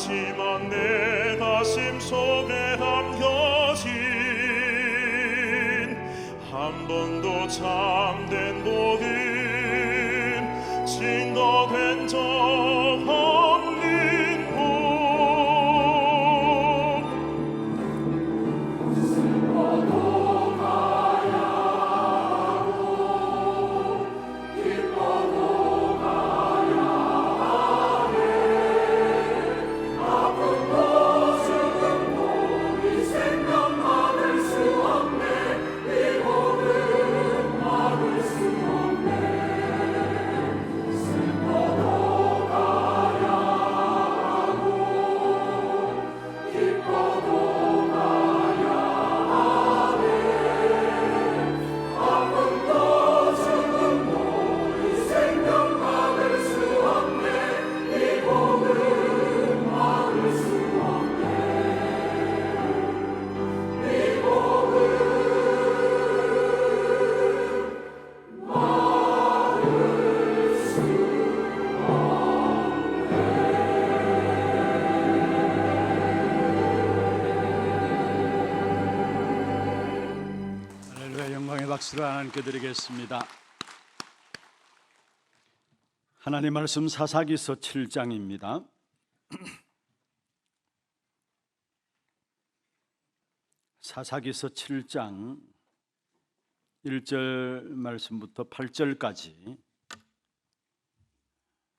하지만 내 가심 속에 담겨진 한 번도 참된 복음 증거된 적 없는 복. 슬퍼도 가야 하고 기뻐도 가야 하네. 아픔도 슬픔도 이 생명 막을 수 없네. 이 복은 막을 수 없네. 슬퍼도 가야 하고 기뻐도 가야 하네. 아픔도 슬픔도 이 생명 막을 수 없네. 이 복은 막을 수 없네. 이 복은 할렐루야. 영광의 박수를 하나님께 드리겠습니다. 하나님 말씀 사사기서 7장입니다. 사사기서 7장 1절 말씀부터 8절까지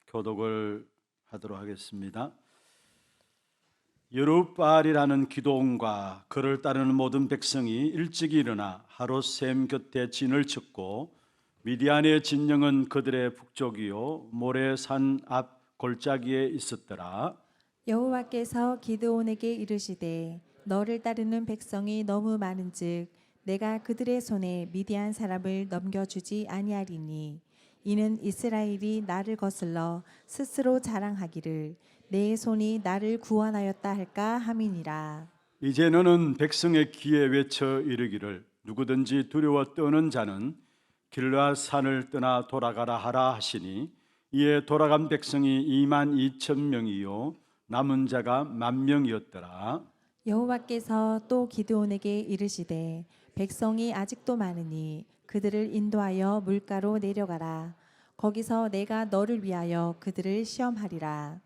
교독을 하도록 하겠습니다. 여룹바알이라는 기드온과 그를 따르는 모든 백성이 일찍이 일어나 하루 셈 곁에 진을 쳤고 미디안의 진영은 그들의 북쪽이요 모레산 앞 골짜기에 있었더라. 여호와께서 기드온에게 이르시되 너를 따르는 백성이 너무 많은즉 내가 그들의 손에 미디안 사람을 넘겨주지 아니하리니 이는 이스라엘이 나를 거슬러 스스로 자랑하기를 내 손이 나를 구원하였다 할까 함이니라. 이제 너는 백성의 귀에 외쳐 이르기를 누구든지 두려워 떠는 자는 길르앗 산을 떠나 돌아가라 하라 하시니 이에 돌아간 백성이 22,000명이요 남은 자가 10,000명이었더라. 여호와께서 또 기드온에게 이르시되 백성이 아직도 많으니 그들을 인도하여 물가로 내려가라. 거기서 내가 너를 위하여 그들을 시험하리라.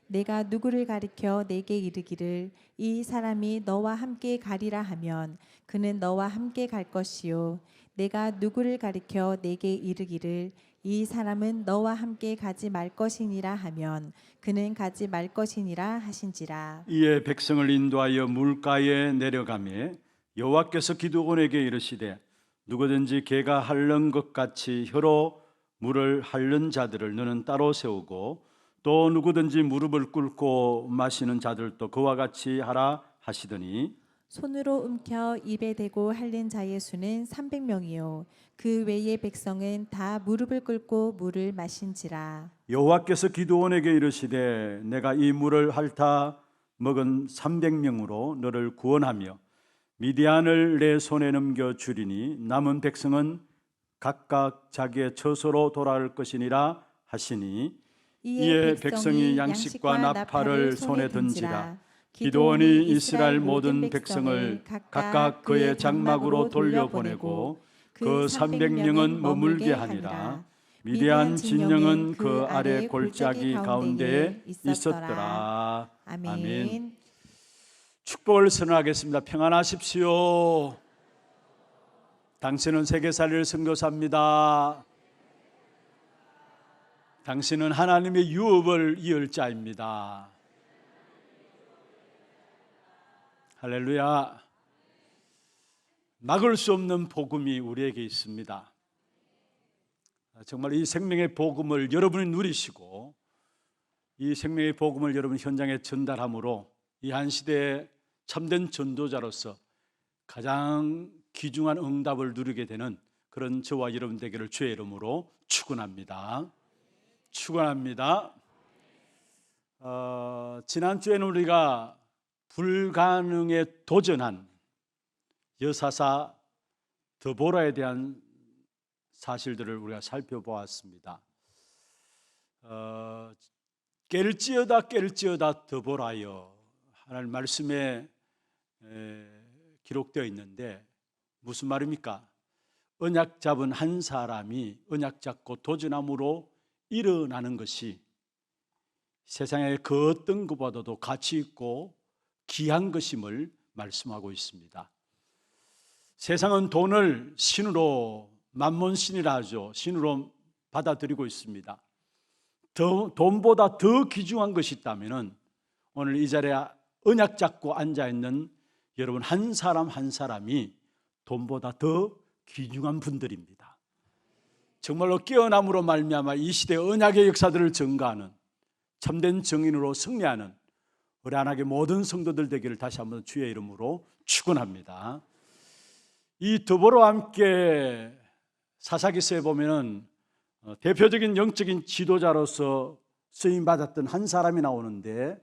내가 누구를 가리켜 내게 이르기를 이 사람이 너와 함께 가리라 하면 그는 너와 함께 갈 것이요 내가 누구를 가리켜 내게 이르기를 이 사람은 너와 함께 가지 말 것이니라 하면 그는 가지 말 것이니라 하신지라. 이에 백성을 인도하여 물가에 내려가매 여호와께서 기드온에게 이르시되 누구든지 개가 핥는 것 같이 혀로 물을 핥는 자들을 너는 따로 세우고 또 누구든지 무릎을 꿇고 마시는 자들도 그와 같이 하라 하시더니 손으로 움켜 입에 대고 핥는 자의 수는 300명이요 그 외의 백성은 다 무릎을 꿇고 물을 마신지라. 여호와께서 기드온에게 이르시되 내가 이 물을 핥아 먹은 300명으로 너를 구원하며 미디안을 내 손에 넘겨 주리니 남은 백성은 각각 자기의 처소로 돌아갈 것이니라 하시니 이에 백성이 양식과 나팔을 손에 든지라. 기드온이 이스라엘 모든 백성을 각각 그의 장막으로 돌려보내고 그 300명은 머물게 하니라. 미디안 진영은 그 아래 골짜기 가운데에 있었더라. 아멘. 축복을 선언하겠습니다. 평안하십시오. 당신은 세계살이를 선교사입니다. 당신은 하나님의 유업을 이을 자입니다. 할렐루야. 막을 수 없는 복음이 우리에게 있습니다. 정말 이 생명의 복음을 여러분이 누리시고 이 생명의 복음을 여러분 현장에 전달함으로 이 한 시대의 참된 전도자로서 가장 귀중한 응답을 누리게 되는 그런 저와 여러분 되기를 주의 이름으로 축원합니다. 축원합니다. 지난주에는 우리가 불가능에 도전한 여사사 드보라에 대한 사실들을 우리가 살펴보았습니다. 깰지어다 더보라여 하나님 말씀에 기록되어 있는데 무슨 말입니까? 언약 잡은 한 사람이 언약 잡고 도전함으로 일어나는 것이 세상의 그 어떤 것보다도 가치 있고 귀한 것임을 말씀하고 있습니다. 세상은 돈을 신으로 만몬신이라 하죠. 신으로 받아들이고 있습니다. 돈보다 더 귀중한 것이 있다면 오늘 이 자리에 언약 잡고 앉아있는 여러분 한 사람 한 사람이 돈보다 더 귀중한 분들입니다. 정말로 깨어남으로 말미암아 이 시대 언약의 역사들을 증거하는 참된 증인으로 승리하는 우리 하나님의 모든 성도들 되기를 다시 한번 주의 이름으로 축원합니다. 이 더보라와 함께 사사기서에 보면은 대표적인 영적인 지도자로서 쓰임 받았던 한 사람이 나오는데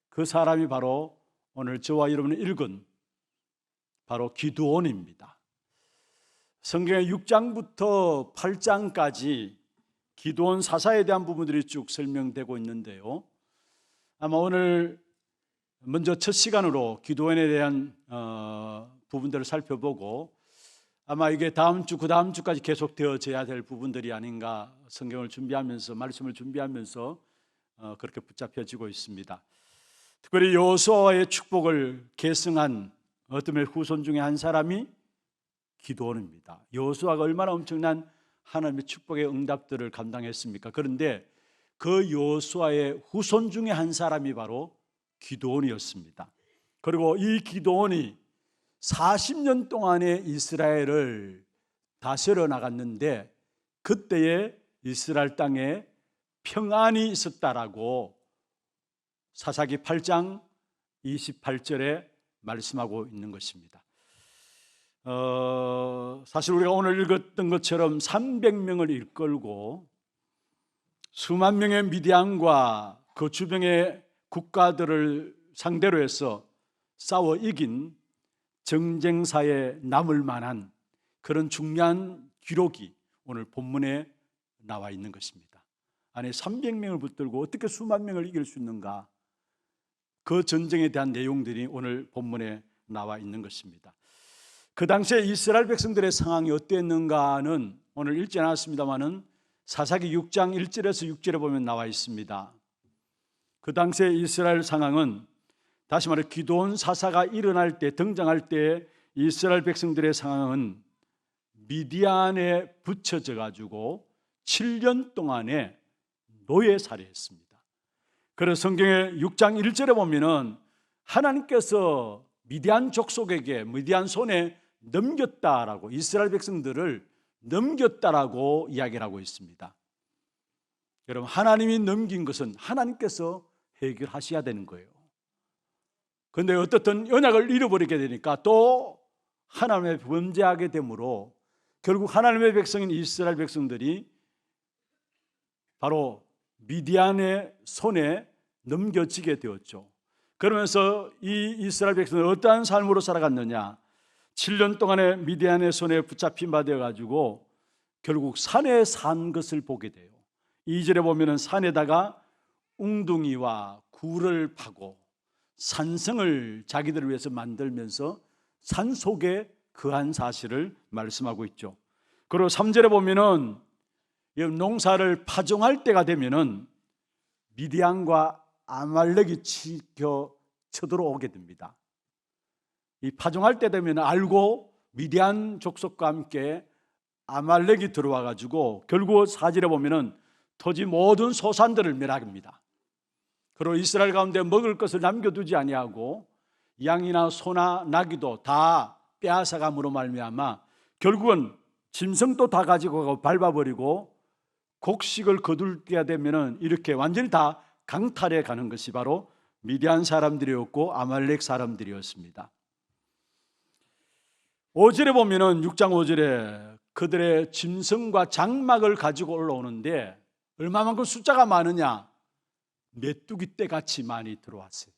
그 사람이 바로 오늘 저와 여러분이 읽은 바로 기드온입니다. 성경의 6장부터 8장까지 기드온 사사에 대한 부분들이 쭉 설명되고 있는데요. 아마 오늘 먼저 첫 시간으로 기드온에 대한 부분들을 살펴보고 아마 이게 다음 주, 그 다음 주까지 계속 되어져야 될 부분들이 아닌가 성경을 준비하면서 말씀을 준비하면서 그렇게 붙잡혀지고 있습니다. 특별히 여호수아의 축복을 계승한 어둠의 후손 중에 한 사람이 기드온입니다. 여호수아가 얼마나 엄청난 하나님의 축복의 응답들을 감당했습니까? 그런데 그 여호수아의 후손 중에 한 사람이 바로 기드온이었습니다. 그리고 이 기드온이 40년 동안의 이스라엘을 다스려 나갔는데 그때에 이스라엘 땅에 평안이 있었다라고 사사기 8장 28절에 말씀하고 있는 것입니다. 사실 우리가 오늘 읽었던 것처럼 300명을 일끌고 수만 명의 미디안과 그 주변의 국가들을 상대로 해서 싸워 이긴 정쟁사에 남을 만한 그런 중요한 기록이 오늘 본문에 나와 있는 것입니다. 아니 300명을 붙들고 어떻게 수만 명을 이길 수 있는가? 그 전쟁에 대한 내용들이 오늘 본문에 나와 있는 것입니다. 그 당시에 이스라엘 백성들의 상황이 어땠는가는 오늘 읽지 않았습니다마는 사사기 6장 1절에서 6절에 보면 나와 있습니다. 그 당시에 이스라엘 상황은 다시 말해 기드온 사사가 일어날 때 등장할 때 이스라엘 백성들의 상황은 미디안에 붙여져 가지고 7년 동안에 노예살이했습니다. 그래서 성경의 6장 1절에 보면은 하나님께서 미디안 족속에게 미디안 손에 넘겼다라고 이스라엘 백성들을 넘겼다라고 이야기를 하고 있습니다. 여러분 하나님이 넘긴 것은 하나님께서 해결하셔야 되는 거예요. 그런데 어떻든 언약을 잃어버리게 되니까 또 하나님의 범죄하게 되므로 결국 하나님의 백성인 이스라엘 백성들이 바로 미디안의 손에 넘겨지게 되었죠. 그러면서 이 이스라엘 백성은 어떠한 삶으로 살아갔느냐? 7년 동안에 미디안의 손에 붙잡힌 바 되어가지고 결국 산에 산 것을 보게 돼요. 2절에 보면은 산에다가 웅둥이와 굴을 파고 산성을 자기들을 위해서 만들면서 산 속에 거한 사실을 말씀하고 있죠. 그리고 3절에 보면은 농사를 파종할 때가 되면은 미디안과 아말렉이 쳐들어오게 됩니다. 이 파종할 때 되면 알고 미디안 족속과 함께 아말렉이 들어와 가지고 결국 4절에 보면은 토지 모든 소산들을 멸합니다. 그리고 이스라엘 가운데 먹을 것을 남겨두지 아니하고 양이나 소나 나귀도 다 빼앗아감으로 말미암아 결국은 짐승도 다 가지고 가고 밟아버리고 곡식을 거둘게 되면은 이렇게 완전히 다 강탈해 가는 것이 바로 미디안 사람들이었고 아말렉 사람들이었습니다. 5절에 보면은 6장 5절에 그들의 짐승과 장막을 가지고 올라오는데 얼마만큼 숫자가 많으냐? 메뚜기 떼같이 많이 들어왔어요.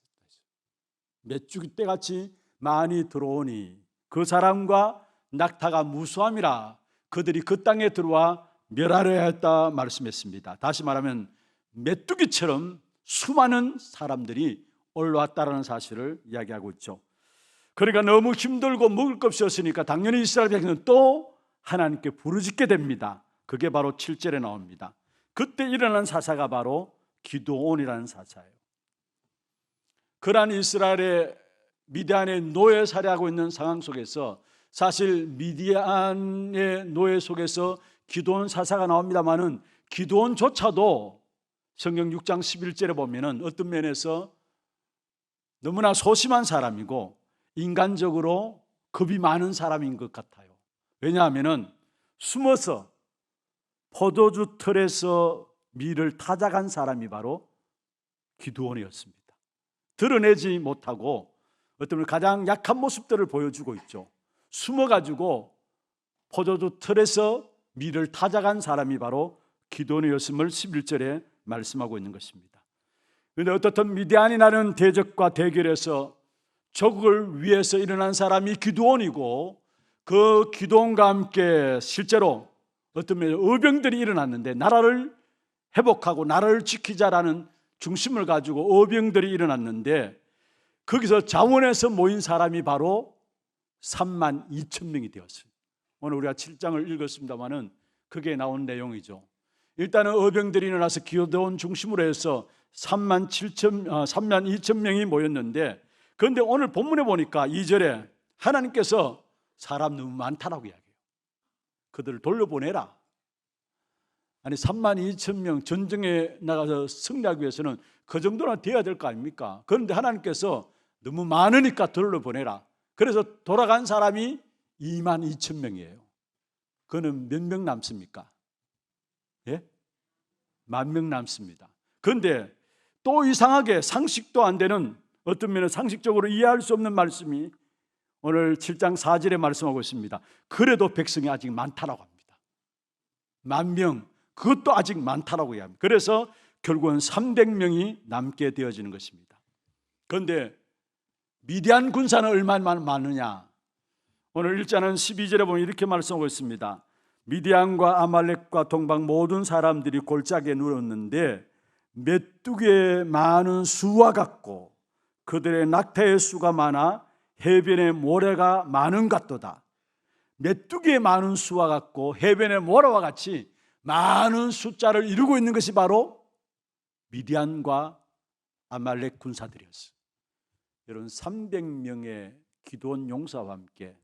메뚜기 떼같이 많이 들어오니 그 사람과 낙타가 무수함이라 그들이 그 땅에 들어와 멸하려 했다 말씀했습니다. 다시 말하면 메뚜기처럼 수많은 사람들이 올라왔다라는 사실을 이야기하고 있죠. 그러니까 너무 힘들고 먹을 것이 없으니까 당연히 이스라엘 백성은 또 하나님께 부르짖게 됩니다. 그게 바로 7절에 나옵니다. 그때 일어난 사사가 바로 기드온이라는 사사예요. 그러한 이스라엘의 미디안의 노예 살해하고 있는 상황 속에서 사실 미디안의 노예 속에서 기드온 사사가 나옵니다마는 기드온조차도 성경 6장 11절에 보면은 어떤 면에서 너무나 소심한 사람이고 인간적으로 겁이 많은 사람인 것 같아요. 왜냐하면은 숨어서 포도주 틀에서 밀을 타작한 사람이 바로 기드온이었습니다. 드러내지 못하고 어떤 가장 약한 모습들을 보여주고 있죠. 숨어가지고 포도주 틀에서 밀을 타작한 사람이 바로 기드온이었음을 11절에 말씀하고 있는 것입니다. 그런데 어떻든 미디안이라는 대적과 대결에서 조국을 위해서 일어난 사람이 기드온이고 그 기드온과 함께 실제로 어떤 면에 의병들이 일어났는데 나라를 회복하고 나라를 지키자라는 중심을 가지고 의병들이 일어났는데 거기서 자원에서 모인 사람이 바로 3만 2천 명이 되었어요. 오늘 우리가 7장을 읽었습니다마는 그게 나온 내용이죠. 일단은 의병들이 일어나서 기드온 중심으로 해서 3만 2천 명이 모였는데 그런데 오늘 본문에 보니까 2절에 하나님께서 사람 너무 많다라고 이야기해요. 그들을 돌려보내라. 아니 3만 2천 명 전쟁에 나가서 승리하기 위해서는 그 정도나 돼야 될 거 아닙니까? 그런데 하나님께서 너무 많으니까 돌려보내라. 그래서 돌아간 사람이 2만 2천 명이에요. 그는 몇 명 남습니까? 예? 10,000명 남습니다. 그런데 또 이상하게 상식도 안 되는 어떤 면은 상식적으로 이해할 수 없는 말씀이 오늘 7장 4절에 말씀하고 있습니다. 그래도 백성이 아직 많다라고 합니다. 10,000명, 그것도 아직 많다라고 이야기합니다. 그래서 결국은 300명이 남게 되어지는 것입니다. 그런데 미디안 군사는 얼마나 많으냐? 오늘 1장은 12절에 보면 이렇게 말씀하고 있습니다. 미디안과 아말렉과 동방 모든 사람들이 골짜기에 누웠는데 메뚜기의 많은 수와 같고 그들의 낙타의 수가 많아 해변의 모래가 많은 같도다. 메뚜기의 많은 수와 같고 해변의 모래와 같이 많은 숫자를 이루고 있는 것이 바로 미디안과 아말렉 군사들이었어요. 여러분 300명의 기드온 용사와 함께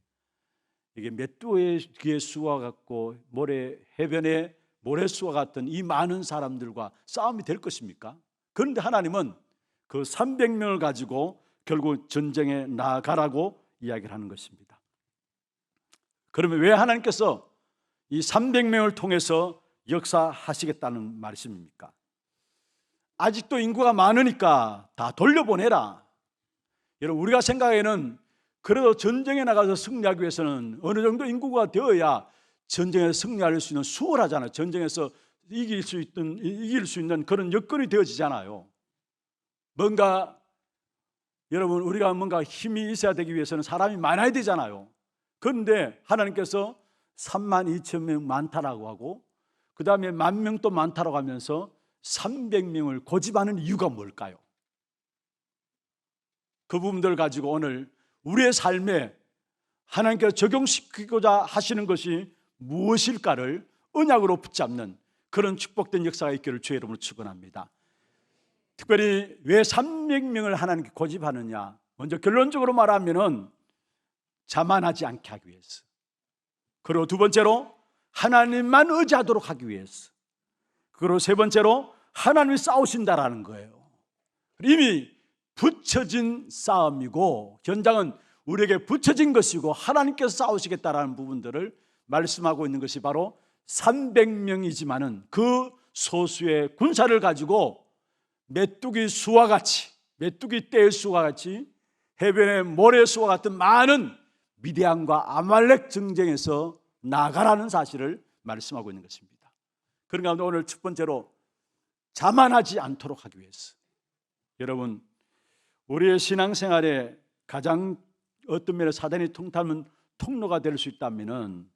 이게 메뚜기의 수와 같고 해변의 모래수와 같은 이 많은 사람들과 싸움이 될 것입니까? 그런데 하나님은 그 300명을 가지고 결국 전쟁에 나아가라고 이야기를 하는 것입니다. 그러면 왜 하나님께서 이 300명을 통해서 역사하시겠다는 말씀입니까? 아직도 인구가 많으니까 다 돌려보내라. 여러분 우리가 생각에는 그래도 전쟁에 나가서 승리하기 위해서는 어느 정도 인구가 되어야 전쟁에서 승리할 수 있는 수월하잖아요. 전쟁에서 이길 수 있는 그런 여건이 되어지잖아요. 여러분 우리가 뭔가 힘이 있어야 되기 위해서는 사람이 많아야 되잖아요. 그런데 하나님께서 3만 2천 명 많다라고 하고 그 다음에 10,000명 또 많다라고 하면서 300명을 고집하는 이유가 뭘까요? 그 부분들을 가지고 오늘 우리의 삶에 하나님께서 적용시키고자 하시는 것이 무엇일까를 언약으로 붙잡는 그런 축복된 역사가 있기를 주의 이름으로 축원합니다. 특별히 왜 300명을 하나님께 고집하느냐? 먼저 결론적으로 말하면은 자만하지 않게 하기 위해서. 그리고 두 번째로 하나님만 의지하도록 하기 위해서. 그리고 세 번째로 하나님이 싸우신다라는 거예요. 이미 붙여진 싸움이고 현장은 우리에게 붙여진 것이고 하나님께서 싸우시겠다라는 부분들을 말씀하고 있는 것이 바로 300명이지만은 그 소수의 군사를 가지고 메뚜기 수와 같이 메뚜기 떼의 수와 같이 해변의 모래 수와 같은 많은 미디안과 아말렉 전쟁에서 나가라는 사실을 말씀하고 있는 것입니다. 그러니까 오늘 첫 번째로 자만하지 않도록 하기 위해서 여러분 우리의 신앙생활에 가장 어떤 면에 사단이 통타는 통로가 될 수 있다면은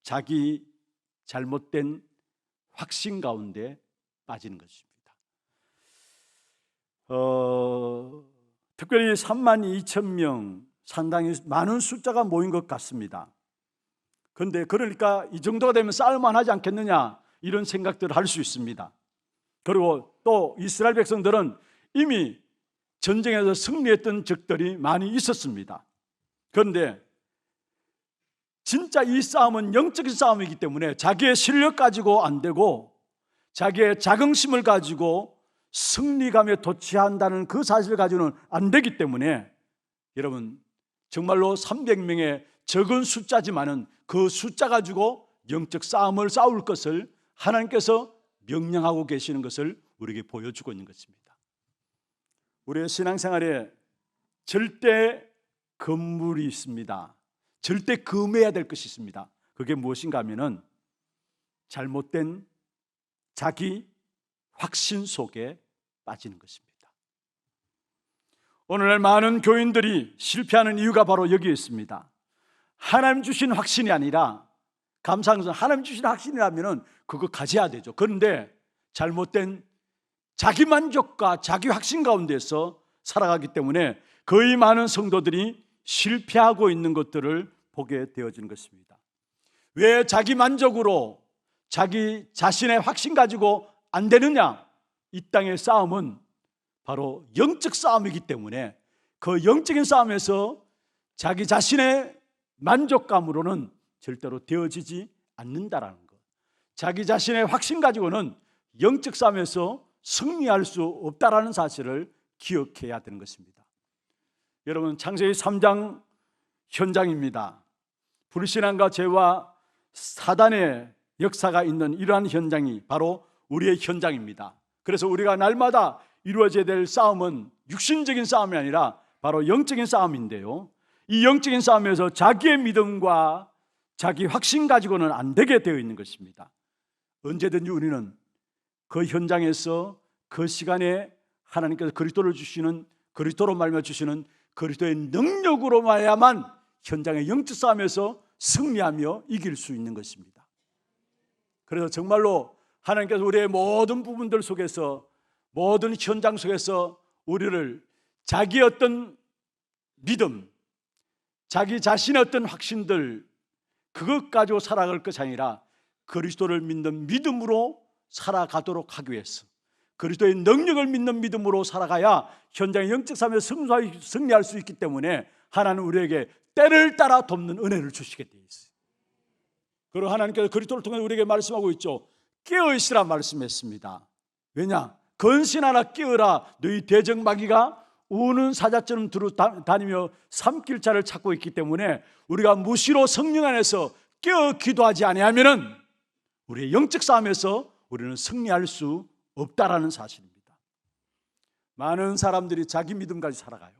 자기 잘못된 확신 가운데 빠지는 것입니다. 특별히 32,000명 상당히 많은 숫자가 모인 것 같습니다. 그런데 그러니까 이 정도가 되면 싸울만하지 않겠느냐 이런 생각들을 할 수 있습니다. 그리고 또 이스라엘 백성들은 이미 전쟁에서 승리했던 적들이 많이 있었습니다. 그런데 진짜 이 싸움은 영적인 싸움이기 때문에 자기의 실력 가지고 안 되고 자기의 자긍심을 가지고 승리감에 도취한다는 그 사실을 가지고는 안 되기 때문에 여러분 정말로 300명의 적은 숫자지만은 그 숫자 가지고 영적 싸움을 싸울 것을 하나님께서 명령하고 계시는 것을 우리에게 보여주고 있는 것입니다. 우리의 신앙생활에 절대 금물이 있습니다. 절대 금해야 될 것이 있습니다. 그게 무엇인가 하면은 잘못된 자기 확신 속에 빠지는 것입니다. 오늘날 많은 교인들이 실패하는 이유가 바로 여기에 있습니다. 하나님 주신 확신이 아니라, 감사한 것은 하나님 주신 확신이라면 그거 가져야 되죠. 그런데 잘못된 자기 만족과 자기 확신 가운데서 살아가기 때문에 거의 많은 성도들이 실패하고 있는 것들을 보게 되어지는 것입니다. 왜 자기 만족으로 자기 자신의 확신 가지고 안 되느냐? 이 땅의 싸움은 바로 영적 싸움이기 때문에 그 영적인 싸움에서 자기 자신의 만족감으로는 절대로 되어지지 않는다라는 것. 자기 자신의 확신 가지고는 영적 싸움에서 승리할 수 없다라는 사실을 기억해야 되는 것입니다. 여러분, 창세기 3장 현장입니다. 불신앙과 죄와 사단의 역사가 있는 이러한 현장이 바로 우리의 현장입니다. 그래서 우리가 날마다 이루어져야 될 싸움은 육신적인 싸움이 아니라 바로 영적인 싸움인데요, 이 영적인 싸움에서 자기의 믿음과 자기 확신 가지고는 안 되게 되어 있는 것입니다. 언제든지 우리는 그 현장에서 그 시간에 하나님께서 그리스도를 주시는, 그리스도로 말미암아 주시는 그리스도의 능력으로 말야만 현장의 영적 싸움에서 승리하며 이길 수 있는 것입니다. 그래서 정말로 하나님께서 우리의 모든 부분들 속에서, 모든 현장 속에서 우리를 자기의 어떤 믿음, 자기 자신의 어떤 확신들, 그것 가지고 살아갈 것이 아니라 그리스도를 믿는 믿음으로 살아가도록 하기 위해서, 그리스도의 능력을 믿는 믿음으로 살아가야 현장의 영적 싸움에서 승리할 수 있기 때문에 하나님은 우리에게 때를 따라 돕는 은혜를 주시게 되어 있어요. 그리고 하나님께서 그리스도를 통해 우리에게 말씀하고 있죠. 깨어있으라 말씀했습니다. 왜냐? 건신하라 깨어라. 너희 대적마귀가 우는 사자처럼 다니며 삼킬자를 찾고 있기 때문에 우리가 무시로 성령 안에서 깨어 기도하지 아니하면은 우리의 영적 싸움에서 우리는 승리할 수 없다라는 사실입니다. 많은 사람들이 자기 믿음 가지고 살아가요.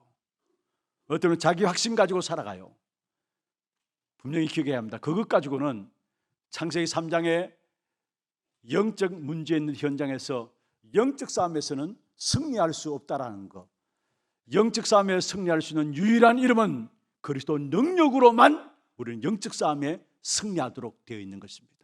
어떤 자기 확신 가지고 살아가요. 분명히 기억해야 합니다. 그것 가지고는 창세기 3장의 영적 문제 있는 현장에서 영적 싸움에서는 승리할 수 없다라는 것. 영적 싸움에 승리할 수 있는 유일한 이름은 그리스도 능력으로만 우리는 영적 싸움에 승리하도록 되어 있는 것입니다.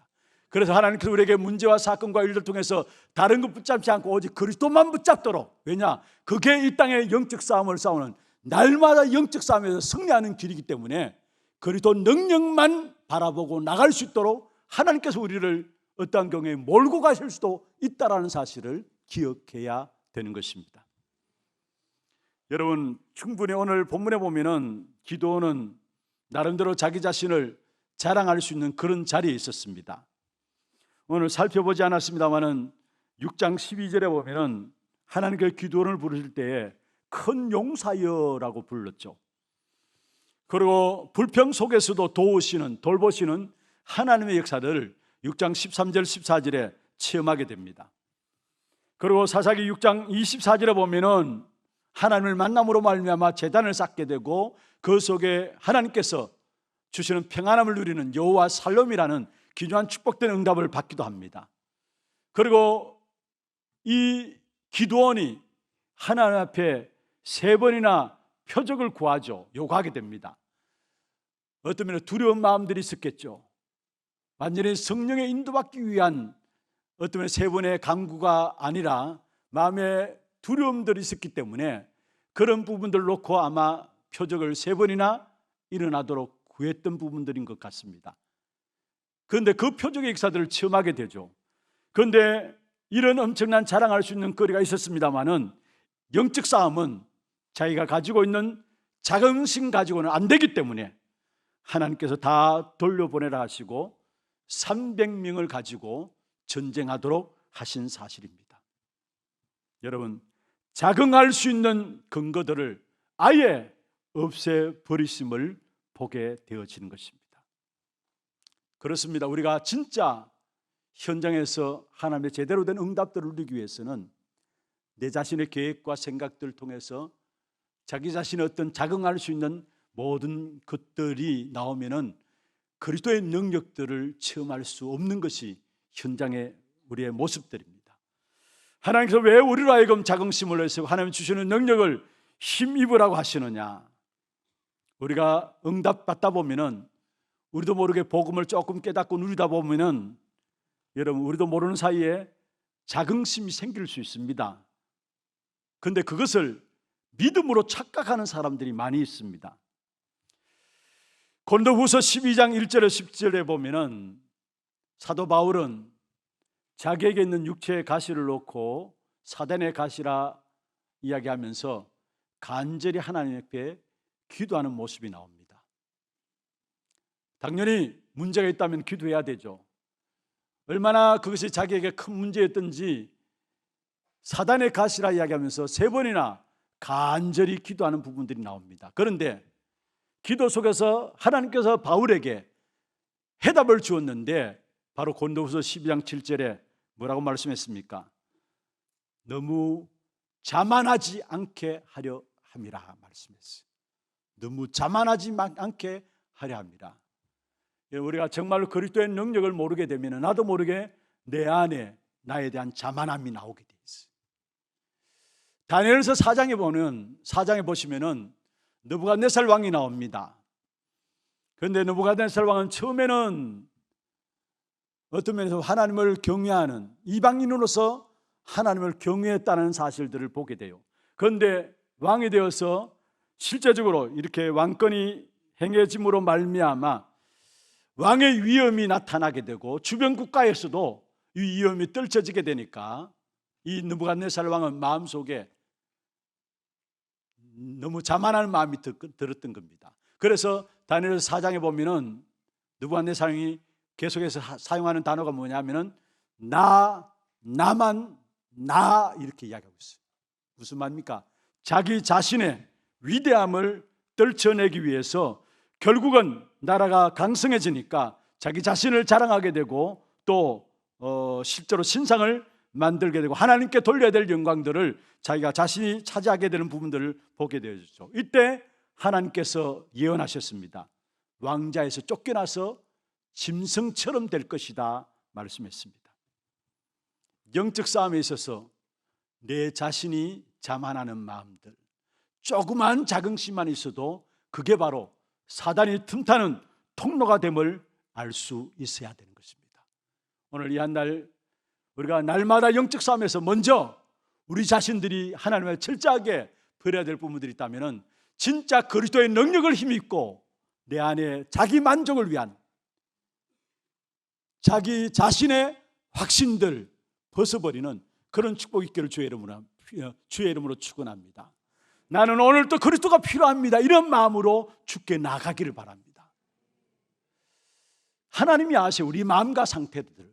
그래서 하나님께서 우리에게 문제와 사건과 일들을 통해서 다른 것 붙잡지 않고 오직 그리스도만 붙잡도록, 왜냐? 그게 이 땅의 영적 싸움을 싸우는, 날마다 영적 싸움에서 승리하는 길이기 때문에 그리스도 능력만 바라보고 나갈 수 있도록 하나님께서 우리를 어떠한 경우에 몰고 가실 수도 있다라는 사실을 기억해야 되는 것입니다. 여러분, 충분히 오늘 본문에 보면은 기도는 나름대로 자기 자신을 자랑할 수 있는 그런 자리에 있었습니다. 오늘 살펴보지 않았습니다만은 6장 12절에 보면은 하나님께 기도원을 부르실 때에 큰 용사여라고 불렀죠. 그리고 불평 속에서도 도우시는, 돌보시는 하나님의 역사를 6장 13절 14절에 체험하게 됩니다. 그리고 사사기 6장 24절에 보면은 하나님을 만남으로 말미암아 제단을 쌓게 되고 그 속에 하나님께서 주시는 평안함을 누리는 여호와 살롬이라는 귀중한 축복된 응답을 받기도 합니다. 그리고 이 기드온이 하나님 앞에 3번이나 표적을 구하죠. 요구하게 됩니다. 어떤 면에 두려운 마음들이 있었겠죠. 완전히 성령의 인도받기 위한 어떤 면에 3번의 강구가 아니라 마음에 두려움들이 있었기 때문에 그런 부분들을 놓고 아마 표적을 3번이나 일어나도록 구했던 부분들인 것 같습니다. 그런데 그 표적의 역사들을 체험하게 되죠. 그런데 이런 엄청난 자랑할 수 있는 거리가 있었습니다마는 영적 싸움은 자기가 가지고 있는 자긍심 가지고는 안 되기 때문에 하나님께서 다 돌려보내라 하시고 300명을 가지고 전쟁하도록 하신 사실입니다. 여러분, 자긍할 수 있는 근거들을 아예 없애버리심을 보게 되어지는 것입니다. 그렇습니다. 우리가 진짜 현장에서 하나님의 제대로 된 응답들을 누리기 위해서는 내 자신의 계획과 생각들을 통해서 자기 자신의 어떤 자긍할 수 있는 모든 것들이 나오면은 그리스도의 능력들을 체험할 수 없는 것이 현장의 우리의 모습들입니다. 하나님께서 왜 우리로 하여금 자긍심을 해서 하나님 주시는 능력을 힘입으라고 하시느냐? 우리가 응답 받다 보면은 우리도 모르게 복음을 조금 깨닫고 누리다 보면은 여러분, 우리도 모르는 사이에 자긍심이 생길 수 있습니다. 그런데 그것을 믿음으로 착각하는 사람들이 많이 있습니다. 고린도후서 12장 1절에 10절에 보면은 사도 바울은 자기에게 있는 육체의 가시를 놓고 사단의 가시라 이야기하면서 간절히 하나님 앞에 기도하는 모습이 나옵니다. 당연히 문제가 있다면 기도해야 되죠. 얼마나 그것이 자기에게 큰 문제였던지 사단의 가시라 이야기하면서 3번이나 간절히 기도하는 부분들이 나옵니다. 그런데 기도 속에서 하나님께서 바울에게 해답을 주었는데 바로 고린도후서 12장 7절에 뭐라고 말씀했습니까? 너무 자만하지 않게 하려 함이라 말씀했어요. 너무 자만하지 않게 하려 함이라. 우리가 정말로 그리스도의 능력을 모르게 되면 나도 모르게 내 안에 나에 대한 자만함이 나오게 돼 있어요. 다니엘서 4장에 보시면은 느부갓네살 왕이 나옵니다. 그런데 느부갓네살 왕은 처음에는 어떤 면에서 하나님을 경외하는 이방인으로서 하나님을 경외했다는 사실들을 보게 돼요. 그런데 왕이 되어서 실제적으로 이렇게 왕권이 행해짐으로 말미암아 왕의 위엄이 나타나게 되고 주변 국가에서도 이 위엄이 떨쳐지게 되니까 이 느부갓네살 왕은 마음속에 너무 자만한 마음이 들었던 겁니다. 그래서 다니엘서 4장에 보면은 느부갓네살이 계속해서 사용하는 단어가 뭐냐면은 나만 이렇게 이야기하고 있어요. 무슨 말입니까? 자기 자신의 위대함을 떨쳐내기 위해서 결국은 나라가 강성해지니까 자기 자신을 자랑하게 되고 또 실제로 신상을 만들게 되고 하나님께 돌려야 될 영광들을 자기가 자신이 차지하게 되는 부분들을 보게 되어지죠. 이때 하나님께서 예언하셨습니다. 왕자에서 쫓겨나서 짐승처럼 될 것이다 말씀했습니다. 영적 싸움에 있어서 내 자신이 자만하는 마음들, 조그만 자긍심만 있어도 그게 바로 사단이 틈타는 통로가 됨을 알 수 있어야 되는 것입니다. 오늘 이 한 날 우리가 날마다 영적 싸움에서 먼저 우리 자신들이 하나님을 철저하게 버려야 될 부분들이 있다면 진짜 그리스도의 능력을 힘입고 내 안에 자기 만족을 위한 자기 자신의 확신들 벗어버리는 그런 축복 있기를 주의 이름으로 축원합니다. 나는 오늘 또 그리스도가 필요합니다. 이런 마음으로 주께 나가기를 바랍니다. 하나님이 아세요. 우리 마음과 상태들.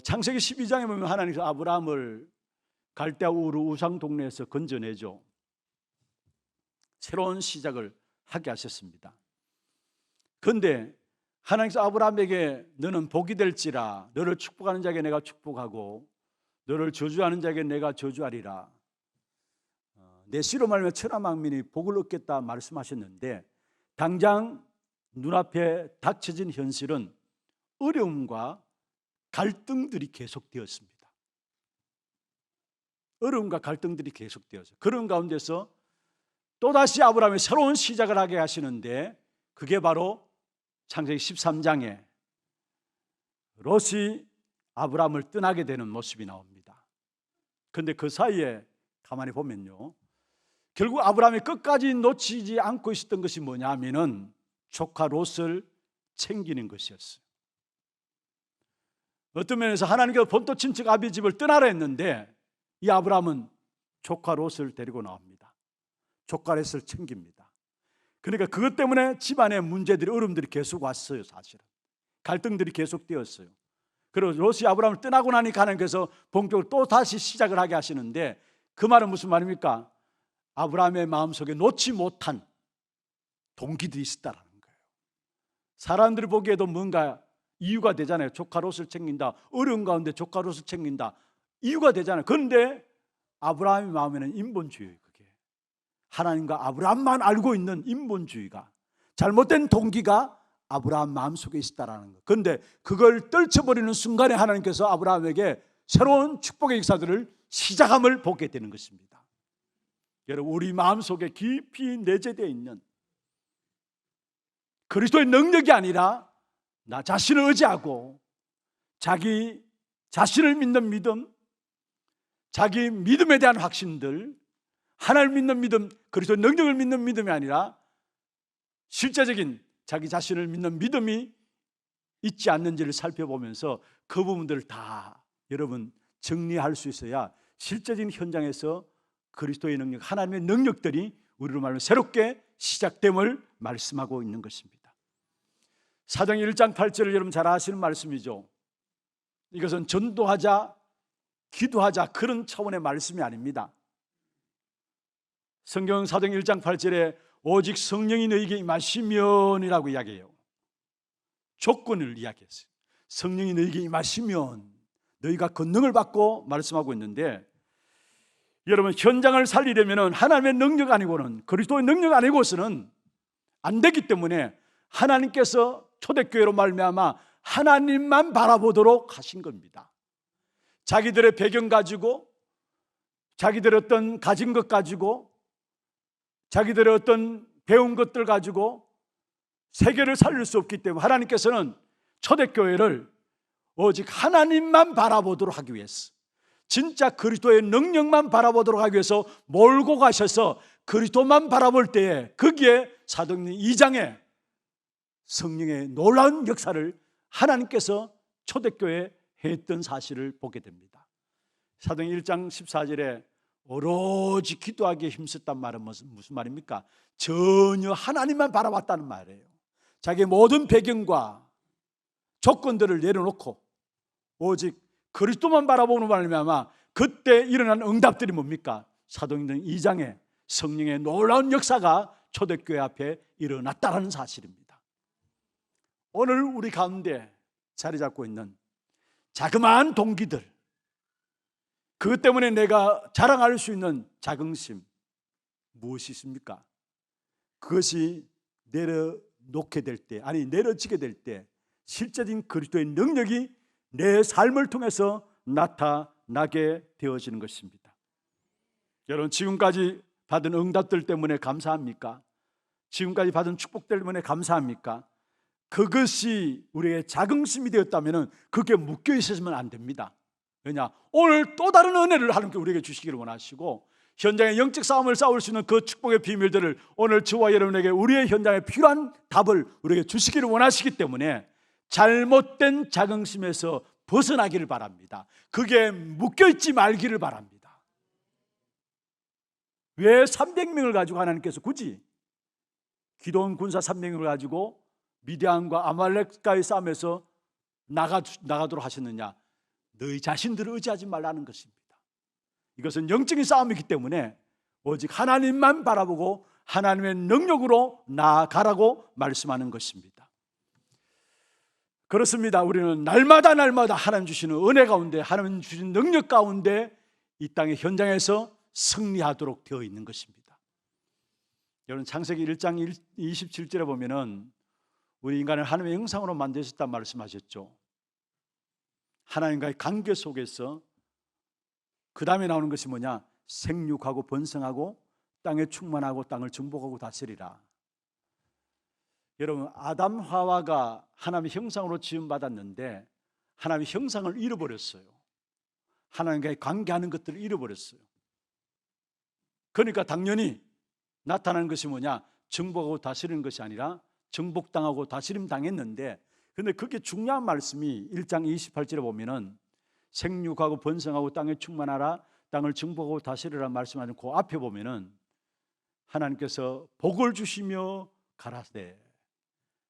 창세기 12장에 보면 하나님께서 아브라함을 갈대아 우르 우상 동네에서 건져내죠. 새로운 시작을 하게 하셨습니다. 그런데 하나님께서 아브라함에게 너는 복이 될지라, 너를 축복하는 자에게 내가 축복하고 너를 저주하는 자에게 내가 저주하리라. 내 씨로 말하면 천하만민이 복을 얻겠다 말씀하셨는데 당장 눈앞에 닥쳐진 현실은 어려움과 갈등들이 계속되었습니다. 어려움과 갈등들이 계속되어서 그런 가운데서 또다시 아브라함이 새로운 시작을 하게 하시는데 그게 바로 창세기 13장에 롯이 아브라함을 떠나게 되는 모습이 나옵니다. 그런데 그 사이에 가만히 보면요, 결국 아브라함이 끝까지 놓치지 않고 있었던 것이 뭐냐 하면은 조카 롯을 챙기는 것이었어요. 어떤 면에서 하나님께서 본토 친척 아비 집을 떠나라 했는데 이 아브라함은 조카 롯을 데리고 나옵니다. 조카 롯을 챙깁니다. 그러니까 그것 때문에 집안에 문제들이, 어려움들이 계속 왔어요. 사실은 갈등들이 계속 되었어요. 그리고 롯이 아브라함을 떠나고 나니까 하나님께서 본격으로 또 다시 시작을 하게 하시는데, 그 말은 무슨 말입니까? 아브라함의 마음속에 놓지 못한 동기들이 있었다라는 거예요. 사람들이 보기에도 뭔가 이유가 되잖아요. 조카 롯을 챙긴다, 어려운 가운데 조카 롯을 챙긴다, 이유가 되잖아요. 그런데 아브라함의 마음에는 인본주의예요. 그게 하나님과 아브라함만 알고 있는 인본주의가, 잘못된 동기가 아브라함 마음속에 있었다라는 거. 그런데 그걸 떨쳐버리는 순간에 하나님께서 아브라함에게 새로운 축복의 역사들을 시작함을 보게 되는 것입니다. 여러분, 우리 마음속에 깊이 내재되어 있는 그리스도의 능력이 아니라 나 자신을 의지하고 자기 자신을 믿는 믿음, 자기 믿음에 대한 확신들, 하나님을 믿는 믿음, 그리스도의 능력을 믿는 믿음이 아니라 실제적인 자기 자신을 믿는 믿음이 있지 않는지를 살펴보면서 그 부분들을 다 여러분 정리할 수 있어야 실제적인 현장에서 그리스도의 능력, 하나님의 능력들이 우리로 말하면 새롭게 시작됨을 말씀하고 있는 것입니다. 사도행 1장 8절을 여러분 잘 아시는 말씀이죠. 이것은 전도하자, 기도하자 그런 차원의 말씀이 아닙니다. 성경 사도행 1장 8절에 오직 성령이 너희에게 임하시면이라고 이야기해요. 조건을 이야기했어요. 성령이 너희에게 임하시면 너희가 권능을 받고 말씀하고 있는데, 여러분 현장을 살리려면 하나님의 능력 아니고는, 그리스도의 능력 아니고서는 안 되기 때문에 하나님께서 초대교회로 말미암아 하나님만 바라보도록 하신 겁니다. 자기들의 배경 가지고, 자기들의 어떤 가진 것 가지고, 자기들의 어떤 배운 것들 가지고 세계를 살릴 수 없기 때문에 하나님께서는 초대교회를 오직 하나님만 바라보도록 하기 위해서, 진짜 그리스도의 능력만 바라보도록 하기 위해서 몰고 가셔서 그리스도만 바라볼 때에 거기에 사도행전 2장에 성령의 놀라운 역사를 하나님께서 초대교회에 했던 사실을 보게 됩니다. 사도행전 1장 14절에 오로지 기도하기에 힘썼단 말은 무슨 말입니까? 전혀 하나님만 바라봤다는 말이에요. 자기의 모든 배경과 조건들을 내려놓고 오직 그리스도만 바라보는 말미암아 그때 일어난 응답들이 뭡니까? 사도행전 2장에 성령의 놀라운 역사가 초대교회 앞에 일어났다는 사실입니다. 오늘 우리 가운데 자리 잡고 있는 자그마한 동기들, 그것 때문에 내가 자랑할 수 있는 자긍심 무엇이 있습니까? 그것이 내려놓게 될 때, 아니 내려지게 될 때 실제적인 그리스도의 능력이 내 삶을 통해서 나타나게 되어지는 것입니다. 여러분 지금까지 받은 응답들 때문에 감사합니까? 지금까지 받은 축복 때문에 감사합니까? 그것이 우리의 자긍심이 되었다면 그게 묶여 있으면 안 됩니다. 왜냐? 오늘 또 다른 은혜를 하나님께 우리에게 주시기를 원하시고, 현장의 영적 싸움을 싸울 수 있는 그 축복의 비밀들을 오늘 저와 여러분에게 우리의 현장에 필요한 답을 우리에게 주시기를 원하시기 때문에 잘못된 자긍심에서 벗어나기를 바랍니다. 그게 묶여있지 말기를 바랍니다. 왜 300명을 가지고 하나님께서 굳이 기드온 군사 300명을 가지고 미디안과 아말렉과의 싸움에서 나가도록 하셨느냐? 너희 자신들을 의지하지 말라는 것입니다. 이것은 영적인 싸움이기 때문에 오직 하나님만 바라보고 하나님의 능력으로 나아가라고 말씀하는 것입니다. 그렇습니다. 우리는 날마다 하나님 주시는 은혜 가운데, 하나님 주신 능력 가운데 이 땅의 현장에서 승리하도록 되어 있는 것입니다. 여러분 창세기 1장 27절에 보면은 우리 인간을 하나님의 형상으로 만드셨다 말씀하셨죠. 하나님과의 관계 속에서 그 다음에 나오는 것이 뭐냐? 생육하고 번성하고 땅에 충만하고 땅을 정복하고 다스리라. 여러분 아담 하와가 하나님의 형상으로 지음받았는데 하나님의 형상을 잃어버렸어요. 하나님과의 관계하는 것들을 잃어버렸어요. 그러니까 당연히 나타나는 것이 뭐냐? 정복하고 다스리는 것이 아니라 정복당하고 다스림 당했는데, 근데 그게 중요한 말씀이 1장 28절에 보면은 생육하고 번성하고 땅에 충만하라, 땅을 정복하고 다스리라 말씀하는 그 앞에 보면은 하나님께서 복을 주시며 가라사대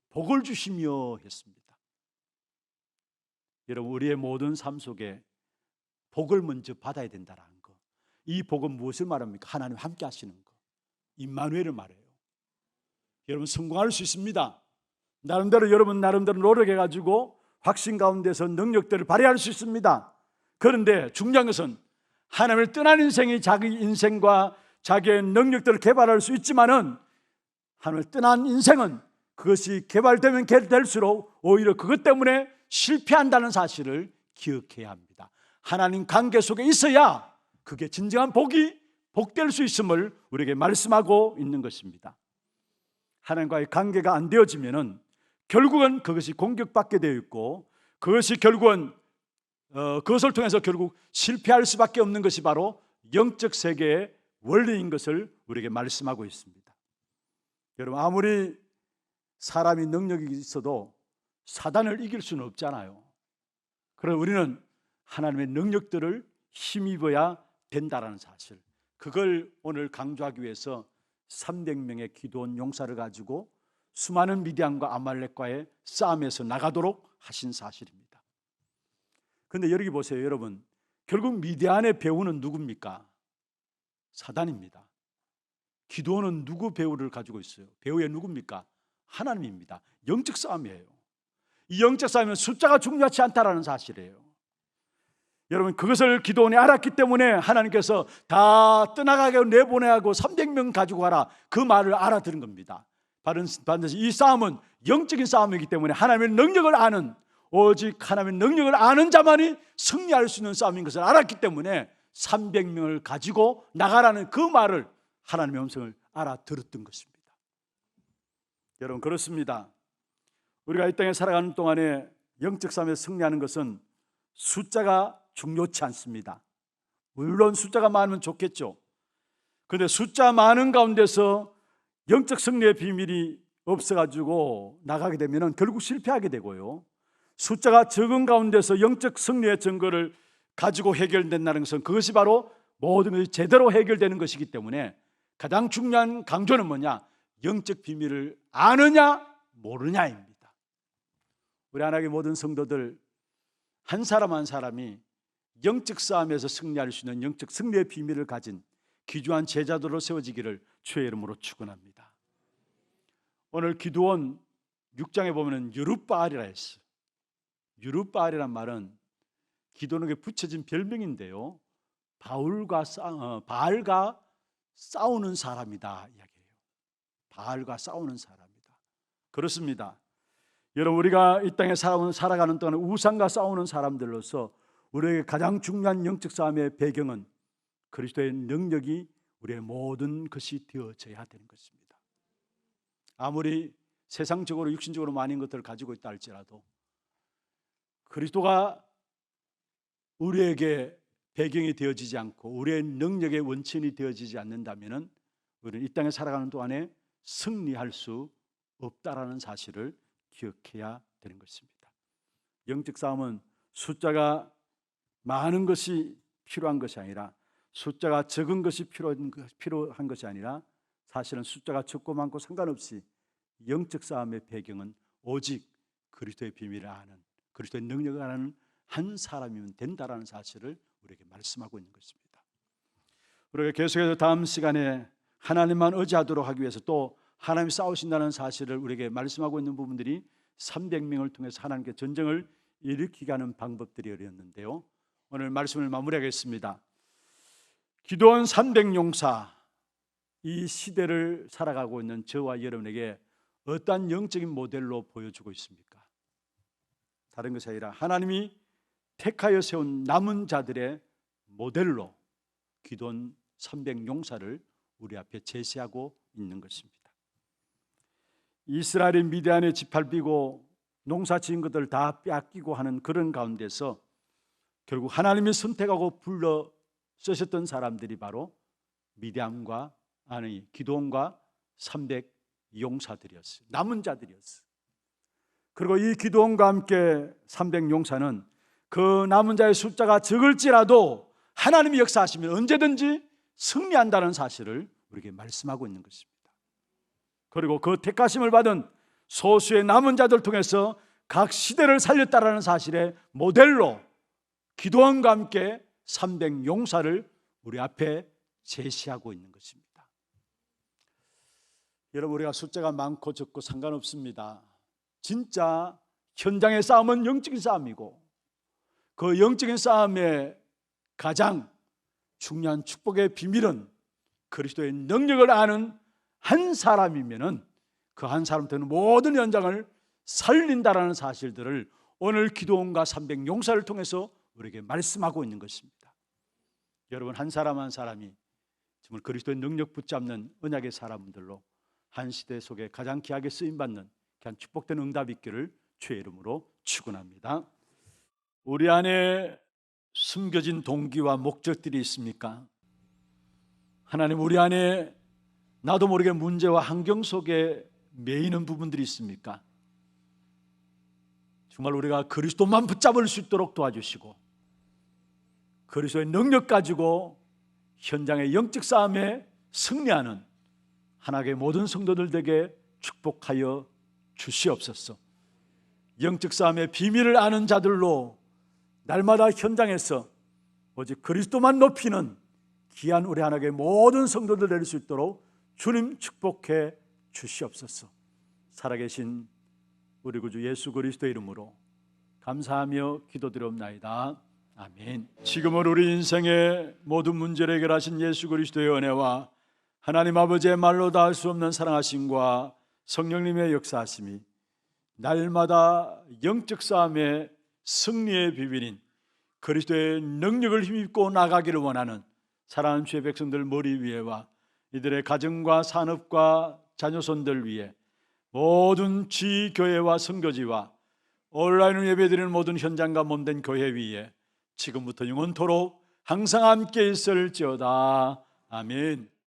복을 주시며 했습니다. 여러분, 우리의 모든 삶 속에 복을 먼저 받아야 된다는 거. 이 복은 무엇을 말합니까? 하나님 함께 하시는 거, 임마누엘을 말해요. 여러분, 성공할 수 있습니다. 나름대로 여러분 나름대로 노력해가지고 확신 가운데서 능력들을 발휘할 수 있습니다. 그런데 중요한 것은 하나님을 떠난 인생이 자기 인생과 자기의 능력들을 개발할 수 있지만은, 하나님을 떠난 인생은 그것이 개발되면 될수록 오히려 그것 때문에 실패한다는 사실을 기억해야 합니다. 하나님 관계 속에 있어야 그게 진정한 복될 수 있음을 우리에게 말씀하고 있는 것입니다. 하나님과의 관계가 안 되어지면은 결국은 그것이 공격받게 되어 있고, 그것이 결국은 그것을 통해서 결국 실패할 수밖에 없는 것이 바로 영적 세계의 원리인 것을 우리에게 말씀하고 있습니다. 여러분, 아무리 사람이 능력이 있어도 사단을 이길 수는 없잖아요. 그래서 우리는 하나님의 능력들을 힘입어야 된다는 사실, 그걸 오늘 강조하기 위해서 300명의 기도원 용사를 가지고 수많은 미디안과 아말렉과의 싸움에서 나가도록 하신 사실입니다. 그런데 여기 보세요. 여러분, 결국 미디안의 배후는 누굽니까? 사단입니다. 기도원은 누구 배후를 가지고 있어요? 배후에 누굽니까? 하나님입니다. 영적 싸움이에요. 이 영적 싸움은 숫자가 중요하지 않다는 사실이에요. 여러분, 그것을 기도원이 알았기 때문에 하나님께서 다 떠나가게 내보내야 하고 300명 가지고 가라, 그 말을 알아들은 겁니다. 반드시 이 싸움은 영적인 싸움이기 때문에 하나님의 능력을 아는, 오직 하나님의 능력을 아는 자만이 승리할 수 있는 싸움인 것을 알았기 때문에 300명을 가지고 나가라는 그 말을, 하나님의 음성을 알아들었던 것입니다. 여러분, 그렇습니다. 우리가 이 땅에 살아가는 동안에 영적 싸움에 승리하는 것은 숫자가 중요치 않습니다. 물론 숫자가 많으면 좋겠죠. 그런데 숫자 많은 가운데서 영적 승리의 비밀이 없어가지고 나가게 되면 결국 실패하게 되고요, 숫자가 적은 가운데서 영적 승리의 증거를 가지고 해결된다는 것은 그것이 바로 모든 것이 제대로 해결되는 것이기 때문에 가장 중요한 강조는 뭐냐? 영적 비밀을 아느냐 모르냐입니다. 우리 하나님의 모든 성도들 한 사람 한 사람이 영적 싸움에서 승리할 수 있는 영적 승리의 비밀을 가진 귀중한 제자들로 세워지기를 주의 이름으로 축원합니다. 오늘 기도원 6장에 보면 여룻바알이라 했어요. 여룻바알이란 말은 기도원에게 붙여진 별명인데요, 바알과 싸우는 사람이다 이야기해요. 바알과 싸우는 사람이다. 그렇습니다. 여러분, 우리가 이 땅에 살아가는 동안 우상과 싸우는 사람들로서 우리에게 가장 중요한 영적 싸움의 배경은 그리스도의 능력이 우리의 모든 것이 되어져야 되는 것입니다. 아무리 세상적으로 육신적으로 많은 것들을 가지고 있다 할지라도 그리스도가 우리에게 배경이 되어지지 않고 우리의 능력의 원천이 되어지지 않는다면 우리는 이 땅에 살아가는 동안에 승리할 수 없다라는 사실을 기억해야 되는 것입니다. 영적 싸움은 숫자가 많은 것이 필요한 것이 아니라, 숫자가 적은 것이 필요한 것이 아니라, 사실은 숫자가 적고 많고 상관없이 영적 싸움의 배경은 오직 그리스도의 비밀을 아는, 그리스도의 능력을 아는 한 사람이면 된다라는 사실을 우리에게 말씀하고 있는 것입니다. 우리가 계속해서 다음 시간에 하나님만 의지하도록 하기 위해서 또 하나님이 싸우신다는 사실을 우리에게 말씀하고 있는 부분들이 300명을 통해서 하나님께 전쟁을 일으키게 하는 방법들이었는데요, 오늘 말씀을 마무리하겠습니다. 기도원 300용사, 이 시대를 살아가고 있는 저와 여러분에게 어떠한 영적인 모델로 보여주고 있습니까? 다른 것이 아니라 하나님이 택하여 세운 남은 자들의 모델로 기도원 300용사를 우리 앞에 제시하고 있는 것입니다. 이스라엘이 미디안에 짓밟히고 농사 지은 것들을 다 빼앗기고 하는 그런 가운데서 결국 하나님이 선택하고 불러 쓰셨던 사람들이 바로 기드온과 300 용사들이었어요. 남은 자들이었어요. 그리고 이 기드온과 함께 300 용사는 그 남은 자의 숫자가 적을지라도 하나님이 역사하시면 언제든지 승리한다는 사실을 우리에게 말씀하고 있는 것입니다. 그리고 그 택하심을 받은 소수의 남은 자들 통해서 각 시대를 살렸다라는 사실의 모델로 기드온과 함께 300 용사를 우리 앞에 제시하고 있는 것입니다. 여러분, 우리가 숫자가 많고 적고 상관없습니다. 진짜 현장의 싸움은 영적인 싸움이고 그 영적인 싸움의 가장 중요한 축복의 비밀은 그리스도의 능력을 아는 한 사람이면은 그 한 사람한테는 모든 현장을 살린다라는 사실들을 오늘 기드온과 300 용사를 통해서 우리에게 말씀하고 있는 것입니다. 여러분, 한 사람 한 사람이 정말 그리스도의 능력 붙잡는 언약의 사람들로 한 시대 속에 가장 귀하게 쓰임받는 귀한 축복된 응답이 있기를 주의 이름으로 축원합니다. 우리 안에 숨겨진 동기와 목적들이 있습니까? 하나님, 우리 안에 나도 모르게 문제와 환경 속에 매이는 부분들이 있습니까? 정말 우리가 그리스도만 붙잡을 수 있도록 도와주시고 그리스도의 능력 가지고 현장의 영적 싸움에 승리하는 하나님의 모든 성도들 되게 축복하여 주시옵소서. 영적 싸움의 비밀을 아는 자들로 날마다 현장에서 오직 그리스도만 높이는 귀한 우리 하나님의 모든 성도들 될 수 있도록 주님 축복해 주시옵소서. 살아계신 우리 구주 예수 그리스도의 이름으로 감사하며 기도드리옵나이다. 아멘. 지금은 우리 인생의 모든 문제를 해결하신 예수 그리스도의 은혜와 하나님 아버지의 말로 다 할 수 없는 사랑하심과 성령님의 역사하심이 날마다 영적 싸움의 승리의 비밀인 그리스도의 능력을 힘입고 나가기를 원하는 사랑하는 주의 백성들 머리 위에와 이들의 가정과 산업과 자녀손들 위에 모든 지교회와 선교지와 온라인으로 예배드리는 모든 현장과 몸된 교회 위에 지금부터 영원토록 항상 함께 있을지어다. 아멘.